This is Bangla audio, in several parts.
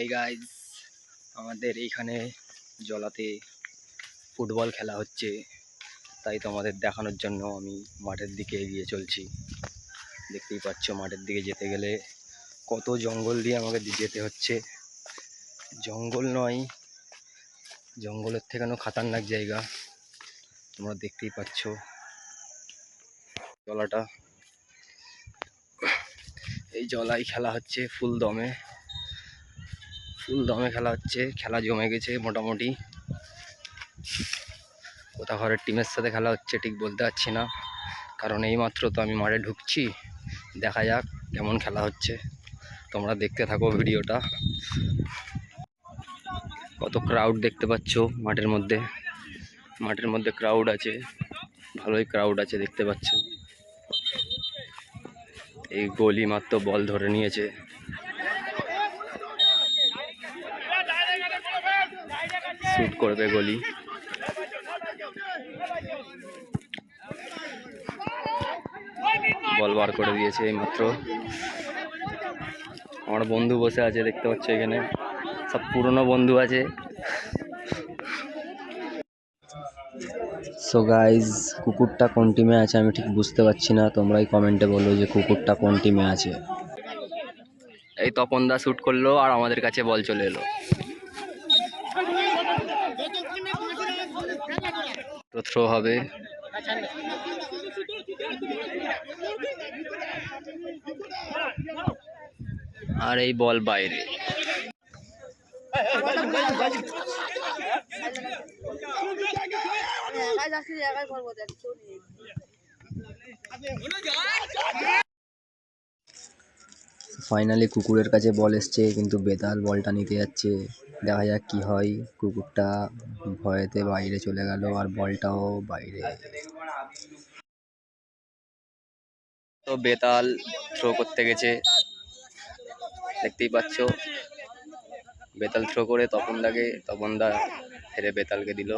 হাই গাইজ, আমাদের এইখানে জলাতে ফুটবল খেলা হচ্ছে, তাই তোমাদের দেখানোর জন্য আমি মাঠের দিকে এগিয়ে চলছি। দেখতেই পাচ্ছ মাঠের দিকে যেতে গেলে কত জঙ্গল দিয়ে আমাকে যেতে হচ্ছে। জঙ্গল নয়, জঙ্গলের থেকেও খাতারনাক জায়গা, তোমরা দেখতেই পাচ্ছ জলাটা। এই জলাই খেলা হচ্ছে ফুল দমে খেলা হচ্ছে, খেলা জমে গেছে মোটামুটি। কোথা ঘরের টিমের সাথে খেলা হচ্ছে ঠিক বলতে পারছি না, কারণ এইমাত্র তো আমি মাঠে ঢুকছি। দেখা যাক কেমন খেলা হচ্ছে, তোমরা দেখতে থাকো ভিডিওটা। কত ক্রাউড দেখতে পাচ্ছ মাঠের মধ্যে ক্রাউড আছে, ভালোই ক্রাউড আছে দেখতে পাচ্ছ। এই গোলি মাত্র বল ধরে নিয়েছে, শুট করবে গোলি। বল বার করে দিয়েছে এইমাত্র। আমার বন্ধু বসে আছে দেখতে পাচ্ছ, এখানে সব পুরনো বন্ধু আছে। সো গাইজ, কুকুরটা কোন টিমে আছে আমি ঠিক বুঝতে পারছি না, তোমরাই কমেন্টে বলো যে কুকুরটা কোন টিমে আছে। এই তপনদা শুট করলো আর আমাদের কাছে বল চলে এলো, তো থ্রো হবে। আর এই বল বাইরে। ফাইনালি কুকুরের কাছে বল এসছে, কিন্তু বেতাল বলটা নিতে যাচ্ছে। দেখা যাক কি হয়। কুকুরটা ভয়েতে বাইরে চলে গেল আর বলটাও বাইরে। তো বেতাল থ্রো করতে গেছে, দেখতেই পাচ্ছ। বেতাল থ্রো করে তপনদা হেরে বেতালকে দিল।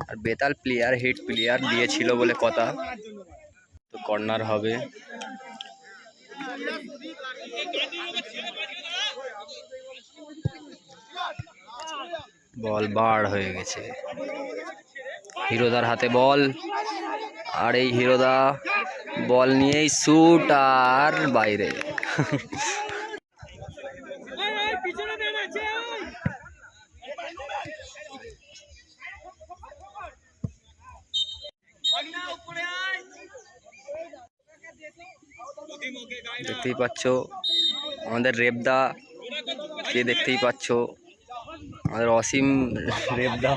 আর বেতাল প্লেয়ার, হিট প্লেয়ার দিয়েছিল বলে কথা, তো কর্নার হবে। বল বার হয়ে গেছে, হিরোদার হাতে বল। আর এই হিরোদা বল নিয়েই শুট আর বাইরে। দেখতেই পাচ্ছ আমাদের রেবদা কে, দেখতেই পাচ্ছ আমাদের অসীম রেবদা।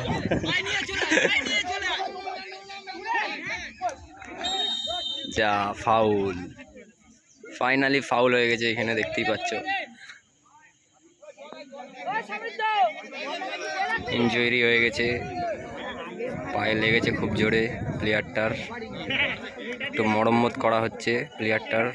যা ফাউল, ফাইনালি ফাউল হয়ে গেছে এখানে, দেখতেই পাচ্ছ। ইনজুরি হয়ে গেছে, পায়ে লেগেছে খুব জোরে প্লেয়ারটার, একটু মরম্মত করা হচ্ছে প্লেয়ারটার।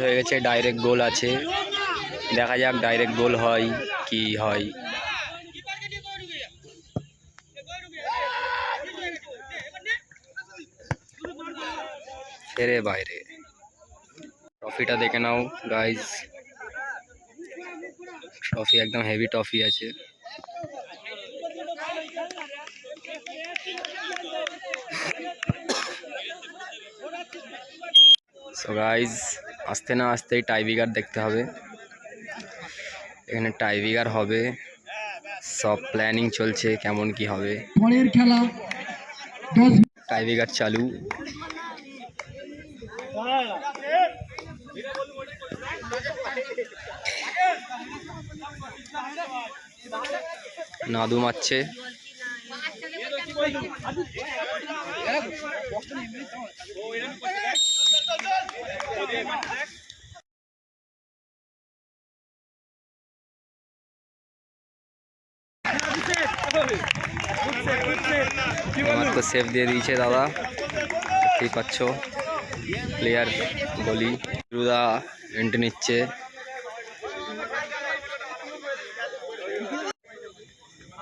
হয়ে গেছে, ডাইরেক্ট গোল আছে, দেখা যাক ডাইরেক্ট গোল হয় কি হয়। ফেরে বাইরে। ট্রফিটা দেখে নাও গাইজ, ট্রফি একদম হেভি ট্রফি আছে। সো গাইজ, আসতে না আসতেই টাইব্রেকার দেখতে হবে। এখানে টাইব্রেকার হবে, সব প্ল্যানিং চলছে কেমন কি হবে। টাইব্রেকার চালু। নাদু মারছে। মাত্র সেভ দিয়ে দিয়েছে দাদা, দেখতেই পাচ্ছ। প্লেয়ার গলি রুদা এন্ট্রি নিচ্ছে।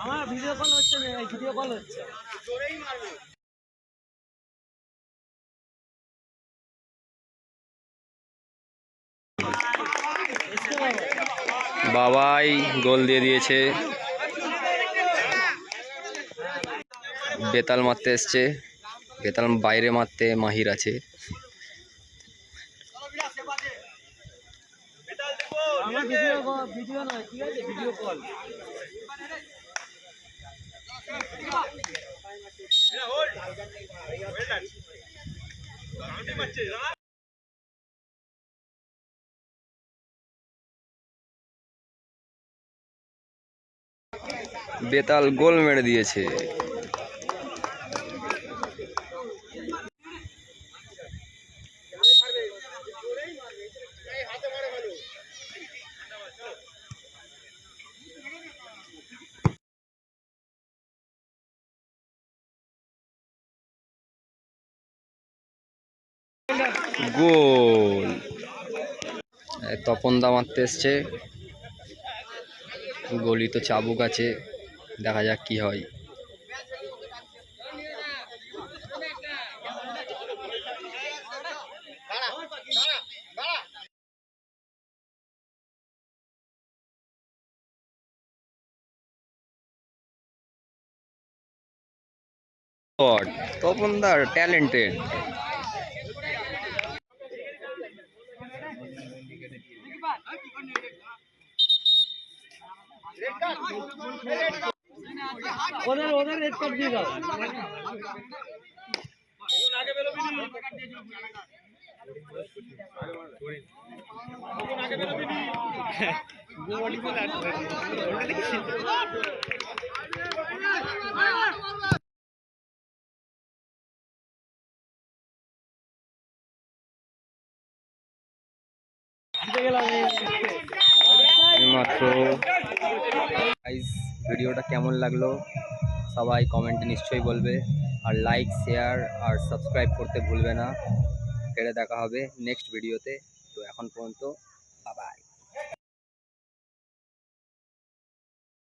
আমার ভিডিও কল হচ্ছে না, ভিডিও কল হচ্ছে। বাবাই গোল দিয়ে দিয়েছে। বেতাল মারতে এসছে, বেতাল বাইরে মারতে মাহির আছে। আমার ভিডিও নয়, ঠিক আছে, ভিডিও কল। বেতাল গোল মেরে দিয়েছে। গোল। তপন দা মারতে এসছে, গলি তো চাবুক আছে, দেখা যাক কি হয়। তপন দার ট্যালেন্টেড। ওদের রেড কার্ড দিয়ে দাও। মাত্র ভিডিওটা কেমন লাগলো সবাই কমেন্টে নিশ্চয়ই বলবে, আর লাইক শেয়ার আর সাবস্ক্রাইব করতে ভুলবে না। ফেরে দেখা হবে নেক্সট ভিডিওতে। তো এখন পর্যন্ত